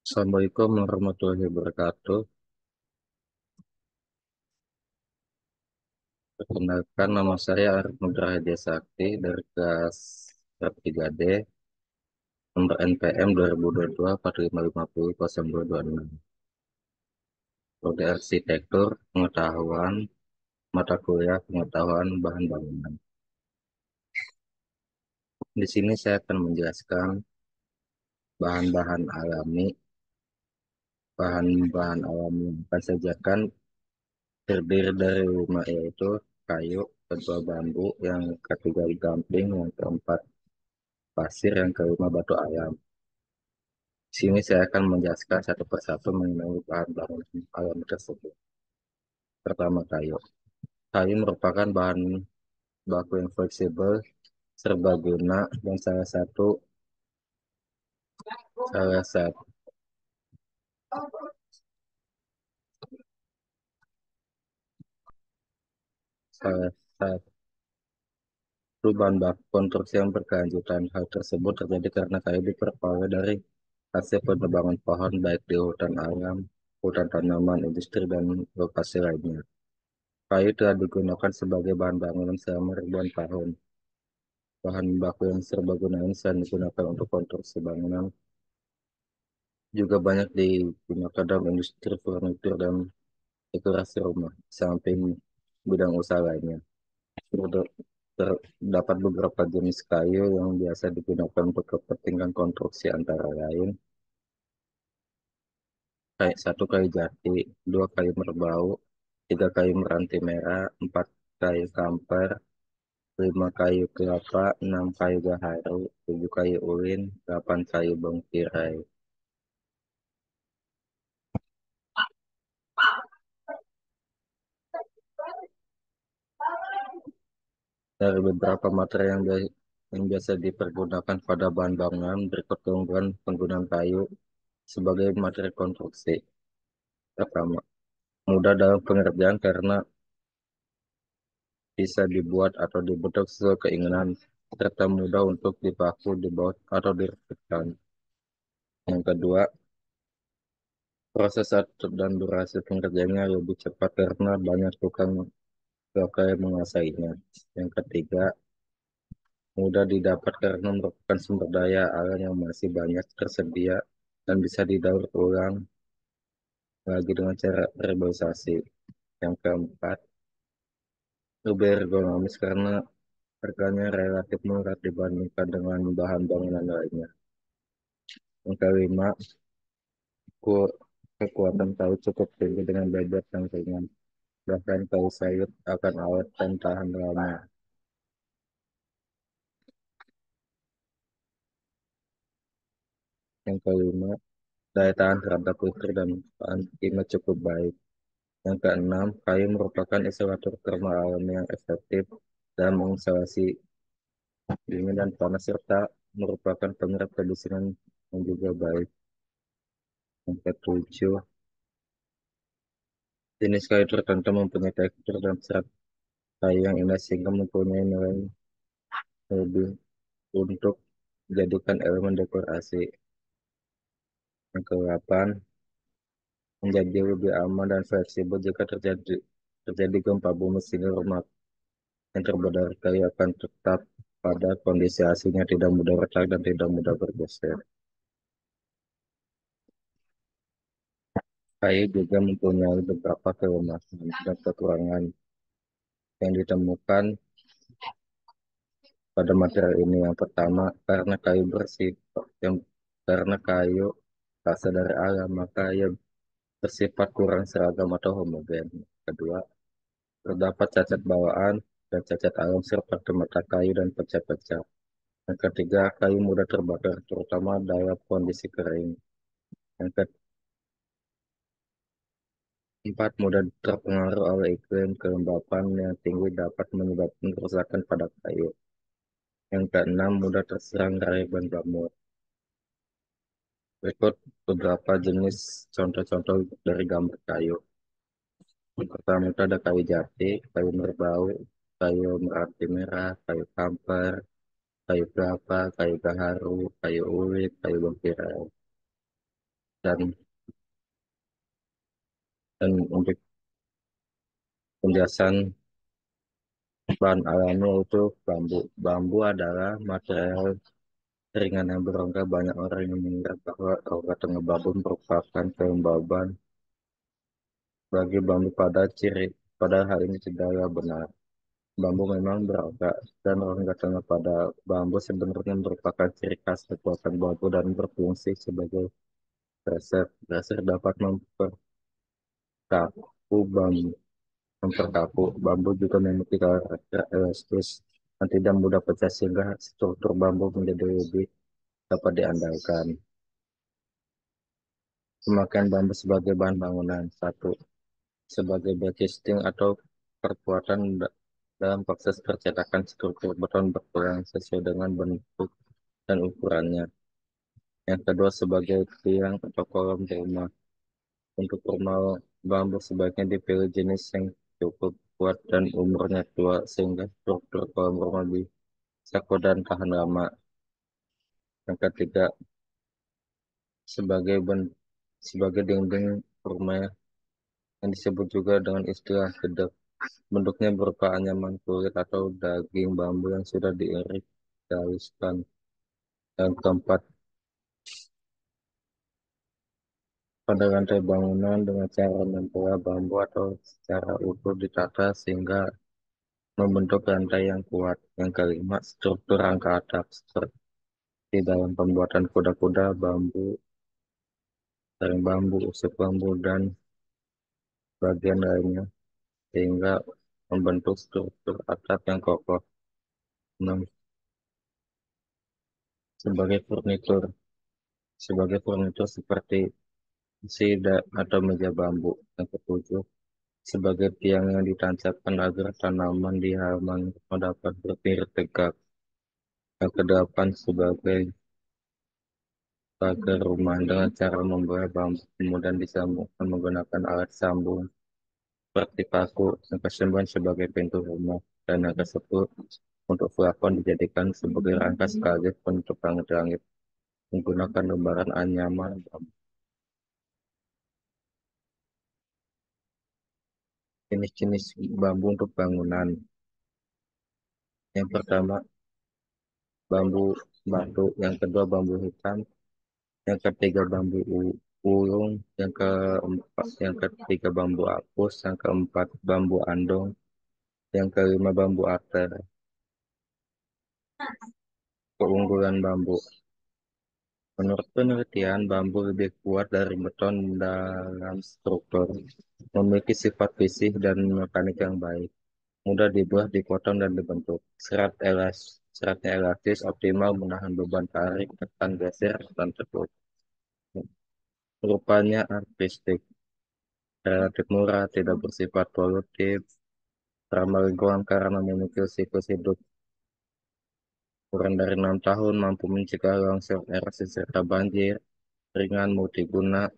Assalamualaikum warahmatullahi wabarakatuh. Perkenalkan, nama saya Arif Nugraha Hadiah Sakti dari kelas 3D, nomor NPM 2022 4550 0226. Prodi Arsitektur, Pengetahuan, mata kuliah Pengetahuan Bahan Bangunan. Di sini saya akan menjelaskan bahan-bahan alami. Bahan-bahan alami yang akan saya jelaskan terdiri dari 5, yaitu kayu, kedua bambu, yang ketiga gamping, yang keempat pasir, yang kelima batu alam. Di sini saya akan menjelaskan satu persatu mengenai bahan bangunan alam tersebut. Pertama, kayu. Kayu merupakan bahan baku yang fleksibel, serbaguna, dan salah satu salah satu bahan baku konstruksi yang berkelanjutan. Hal tersebut terjadi karena kayu diperoleh dari hasil penebangan pohon baik di hutan alam, hutan tanaman, industri, dan lokasi lainnya. Kayu telah digunakan sebagai bahan bangunan selama ribuan tahun. Bahan baku yang serbaguna ini selain digunakan untuk konstruksi bangunan, juga banyak digunakan dalam industri furnitur dan dekorasi rumah, samping bidang usaha lainnya. Terda- Terdapat beberapa jenis kayu yang biasa digunakan untuk kepentingan konstruksi, antara lain kayak satu, kayu jati; dua, kayu merbau; tiga, kayu meranti merah; empat, kayu kamper; lima, kayu kelapa; enam, kayu gaharu; tujuh, kayu ulin; delapan, kayu bongkirai. Dari beberapa materi yang biasa dipergunakan pada bahan bangunan, berikut keunggulan penggunaan kayu sebagai materi konstruksi. Pertama, mudah dalam pengerjaan karena bisa dibuat atau dibentuk sesuai keinginan, serta mudah untuk dipaku, dibaut, atau dirakitkan. Yang kedua, proses dan durasi pengerjaannya lebih cepat karena banyak tukang lokal yang menguasainya. Yang ketiga, mudah didapat karena merupakan sumber daya alam yang masih banyak tersedia dan bisa didaur ulang lagi dengan cara reboisasi. Yang keempat, lebih ergonomis karena harganya relatif murah dibandingkan dengan bahan bangunan lainnya. Yang kelima, ku- kekuatan kayu cukup tinggi dengan bebek yang ringan. Bahkan kayu sayur akan awet dan tahan lama. Yang kelima, daya tahan terhadap listrik dan bahan kimia cukup baik. Yang keenam, kayu merupakan isolator termal alami yang efektif dalam mengisolasi dingin dan panas, serta merupakan penyerap kedisinan yang juga baik. Yang ketujuh, jenis kayu tertentu mempunyai tekstur dan serat kayu yang indah sehingga mempunyai nilai lebih untuk dijadikan elemen dekorasi. Yang kedelapan, menjadi lebih aman dan fleksibel jika terjadi gempa bumi, sehingga rumah yang terbuat dari kayu akan tetap pada kondisi aslinya, tidak mudah retak dan tidak mudah bergeser. Kayu juga mempunyai beberapa kelemahan dan kekurangan yang ditemukan pada material ini. Yang pertama, yang karena kayu berasal dari alam, maka ia bersifat kurang seragam atau homogen. Kedua, terdapat cacat bawaan dan cacat alam seperti mata kayu dan pecah-pecah. Yang ketiga, kayu mudah terbakar, terutama dalam kondisi kering. Yang keempat, mudah terpengaruh oleh iklim. Kelembapan yang tinggi dapat menyebabkan kerusakan pada kayu. Yang keenam, mudah terserang air dan jamur. Berikut beberapa jenis contoh-contoh dari gambar kayu. Yang pertama itu ada kayu jati, kayu merbau, kayu meranti merah, kayu kamper, kayu kelapa, kayu gaharu, kayu ulin, kayu bentirai. dan untuk penjelasan bahan alami itu bambu. Bambu adalah material ringan yang berongga. Banyak orang yang mengira bahwa rongga tengah bambu merupakan kelembaban bagi bambu pada hal ini tidak benar. Bambu memang berongga dan rongga tengah pada bambu sebenarnya merupakan ciri khas kekuatan bambu dan berfungsi sebagai reser. Reser dapat bambu. Memperkaku, bambu juga memiliki karakter elastis dan tidak mudah pecah sehingga struktur bambu menjadi lebih dapat diandalkan. Pemakaian bambu sebagai bahan bangunan. Satu, sebagai backing atau perkuatan dalam proses percetakan struktur beton berkurang sesuai dengan bentuk dan ukurannya. Yang kedua, sebagai tiang atau kolom di rumah. Untuk rumah bambu sebaiknya dipilih jenis yang cukup kuat dan umurnya tua sehingga struktur kolom rumah bisa kuat dan tahan lama. Yang ketiga, sebagai sebagai dinding rumah yang disebut juga dengan istilah kedap. Bentuknya berupa anyaman kulit atau daging bambu yang sudah diiris dihaluskan. Yang keempat, pada lantai bangunan dengan cara membuat bambu atau secara utuh ditata sehingga membentuk lantai yang kuat. Yang kelima, struktur rangka atap seperti dalam pembuatan kuda-kuda bambu, sarang bambu, usuk bambu, dan bagian lainnya sehingga membentuk struktur atap yang kokoh. 6. Sebagai furnitur, seperti atau meja bambu. Yang ketujuh, sebagai tiang yang ditancapkan agar tanaman di halaman rumah dapat berdiri tegak. Yang kedelapan, sebagai pagar rumah dengan cara membuat bambu kemudian disambungkan menggunakan alat sambung seperti paku yang kesembuhan sebagai pintu rumah. Dan yang kesepuluh, untuk plafon dijadikan sebagai rangka sekaligus penutup langit-langit menggunakan lembaran anyaman bambu. Jenis-jenis bambu untuk bangunan. Yang pertama, bambu batu. Yang kedua, bambu hitam. Yang ketiga, bambu ulung. Yang ketiga, bambu apus. Yang keempat, bambu andong. Yang kelima, bambu ater. Keunggulan bambu. Menurut penelitian, bambu lebih kuat dari beton dalam struktur, memiliki sifat fisik dan mekanik yang baik, mudah dibuat, dipotong, dan dibentuk. Seratnya elastis, optimal menahan beban tarik, tekan, geser, dan teguh. Rupanya artistik, relatif murah, tidak bersifat polutif, ramah lingkungan karena memiliki siklus hidup kurang dari 6 tahun, mampu mencegah longsor, erosi, serta banjir, ringan, multiguna,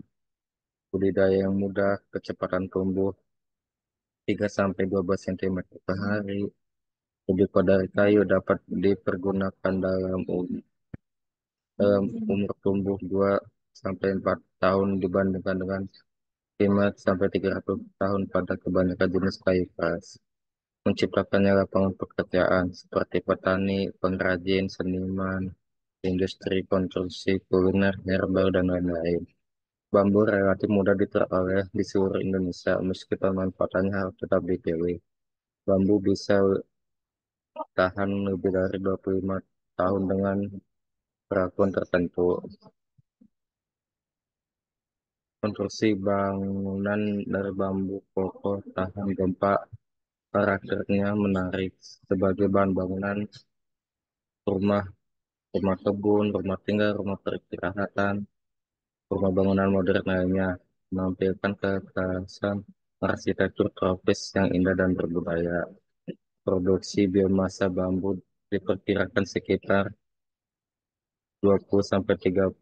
budidaya yang mudah, kecepatan tumbuh 3 sampai 12 cm per hari, lebih kuat dari kayu, dapat dipergunakan dalam umur tumbuh 2 sampai 4 tahun dibandingkan dengan 5 sampai 300 tahun pada kebanyakan jenis kayu keras. Menciptakannya lapangan pekerjaan seperti petani, pengrajin, seniman, industri konstruksi, kuliner, herbal, dan lain-lain. Bambu relatif mudah diperoleh di seluruh Indonesia, meski pemanfaatannya harus tetap dipilih. Bambu bisa tahan lebih dari 25 tahun dengan perlakuan tertentu. Konstruksi bangunan dari bambu kokoh tahan gempa, karakternya menarik sebagai bahan bangunan rumah, rumah kebun, rumah tinggal, rumah peristirahatan, rumah bangunan modern lainnya, menampilkan kekhasan arsitektur tropis yang indah dan berbudaya. Produksi biomasa bambu diperkirakan sekitar 20 sampai 30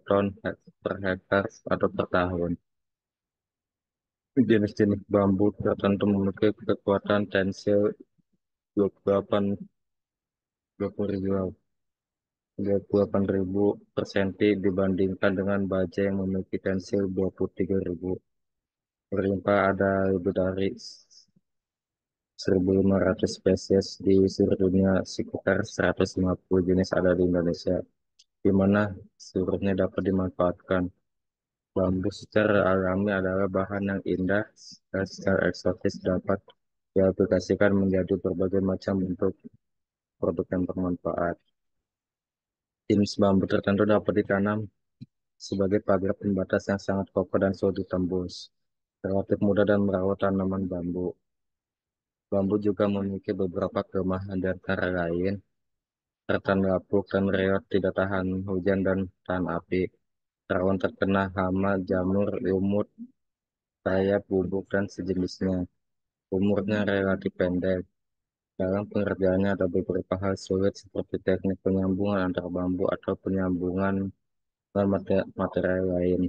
ton per hektar atau per tahun. Jenis-jenis bambu tertentu memiliki kekuatan tensil 28 20 ribu. 28.000 per senti dibandingkan dengan baja yang memiliki tensil 23.000. Berlimpah ada lebih dari 1.500 spesies di seluruh dunia, sekitar 150 jenis ada di Indonesia, di mana seluruhnya dapat dimanfaatkan. Bambu secara alami adalah bahan yang indah dan secara eksotis dapat diaplikasikan menjadi berbagai macam bentuk produk yang bermanfaat. Jenis bambu tertentu dapat ditanam sebagai pagar pembatas yang sangat kokoh dan sulit ditembus. Relatif mudah dan merawat tanaman bambu. Bambu juga memiliki beberapa kelemahan di antara lain, rentan lapuk dan reot, tidak tahan hujan dan tahan api, rawan terkena hama, jamur, lumut, rayap, bubuk, dan sejenisnya. Umurnya relatif pendek. Dalam pengerjaannya ada beberapa hal sulit seperti teknik penyambungan antar bambu atau penyambungan dengan material lain.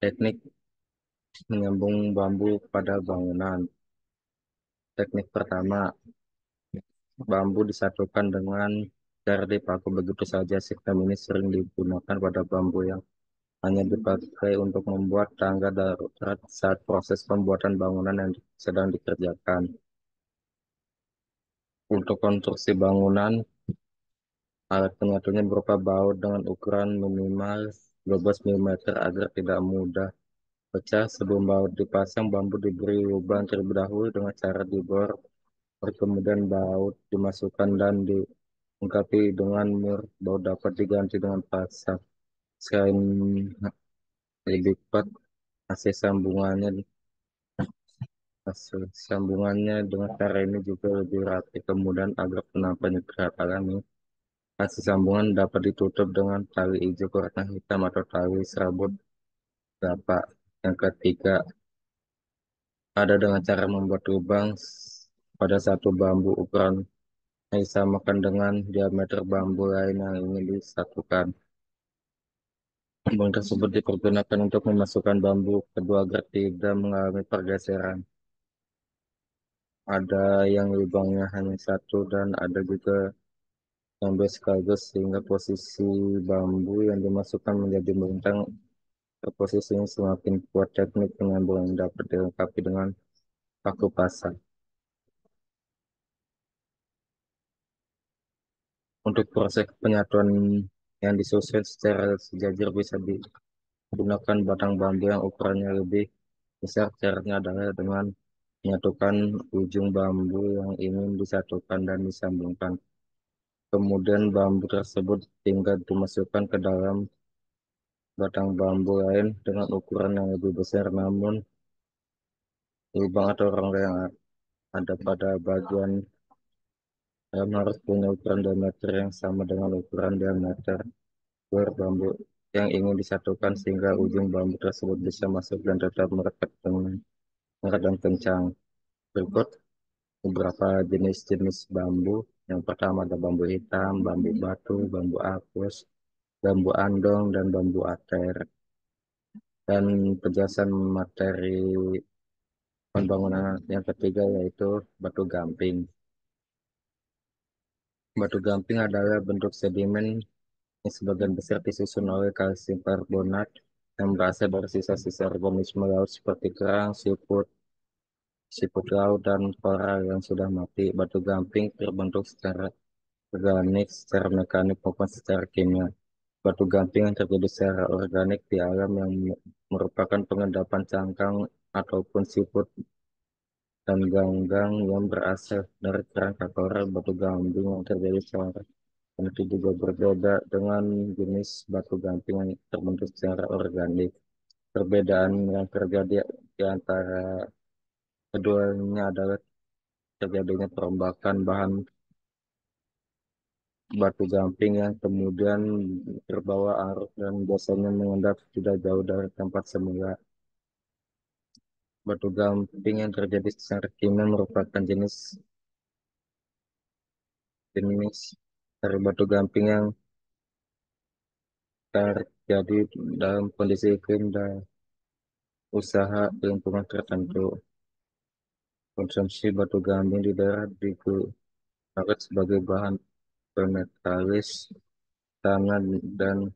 Teknik menyambung bambu pada bangunan. Teknik pertama, bambu disatukan dengan cara dipaku begitu saja. Sistem ini sering digunakan pada bambu yang hanya dipakai untuk membuat tangga darurat saat proses pembuatan bangunan yang sedang dikerjakan. Untuk konstruksi bangunan, alat penyatunya berupa baut dengan ukuran minimal 12 mm agar tidak mudah pecah. Sebelum baut dipasang, bambu diberi lubang terlebih dahulu dengan cara dibor, kemudian baut dimasukkan dan dilengkapi dengan mur. Baut dapat diganti dengan pasang. Selain lebih kuat, AC sambungannya sambungannya dengan cara ini juga lebih rapi, kemudian agar penampilannya terlihat alami. AC sambungan dapat ditutup dengan tali hijau warna hitam atau tali serabut bapak. Yang ketiga, ada dengan cara membuat lubang pada satu bambu ukuran yang disamakan dengan diameter bambu lain yang ingin disatukan. Lubang tersebut dipergunakan untuk memasukkan bambu kedua agar tidak mengalami pergeseran. Ada yang lubangnya hanya satu dan ada juga yang dua sekaligus sehingga posisi bambu yang dimasukkan menjadi melintang ke posisinya semakin kuat. Teknik penyambungan dapat dilengkapi dengan paku pasang. Untuk proses penyatuan yang disusun secara sejajar bisa digunakan batang bambu yang ukurannya lebih besar. Caranya adalah dengan menyatukan ujung bambu yang ingin disatukan dan disambungkan. Kemudian bambu tersebut tinggal dimasukkan ke dalam batang bambu lain dengan ukuran yang lebih besar, namun lubang atau rongga yang ada pada bagian dalam harus punya ukuran diameter yang sama dengan ukuran diameter luar bambu yang ingin disatukan sehingga ujung bambu tersebut bisa masuk dan tetap merekat dengan erat dan kencang. Berikut beberapa jenis-jenis bambu. Yang pertama ada bambu hitam, bambu batu, bambu apus, bambu andong, dan bambu ater. Dan penjelasan materi pembangunan yang ketiga yaitu batu gamping. Batu gamping adalah bentuk sedimen yang sebagian besar disusun oleh kalsium karbonat yang berasal dari sisa-sisa organisme laut seperti kerang, siput laut, dan koral yang sudah mati. Batu gamping terbentuk secara organik, secara mekanik, maupun secara kimia. Batu gamping yang terjadi secara organik di alam yang merupakan pengendapan cangkang ataupun siput dan ganggang yang berasal dari kerangka koral. Batu gamping yang terjadi secara itu juga berbeda dengan jenis batu gamping yang terbentuk secara organik. Perbedaan yang terjadi di antara keduanya adalah terjadinya perombakan bahan batu gamping yang kemudian terbawa arus dan biasanya mengendap tidak jauh dari tempat semula. Batu gamping yang terjadi secara kimia merupakan jenis jenis dari batu gamping yang terjadi dalam kondisi iklim dan usaha lingkungan tertentu. Konsumsi batu gamping di daerah digunakan sebagai bahan penetralis tanah dan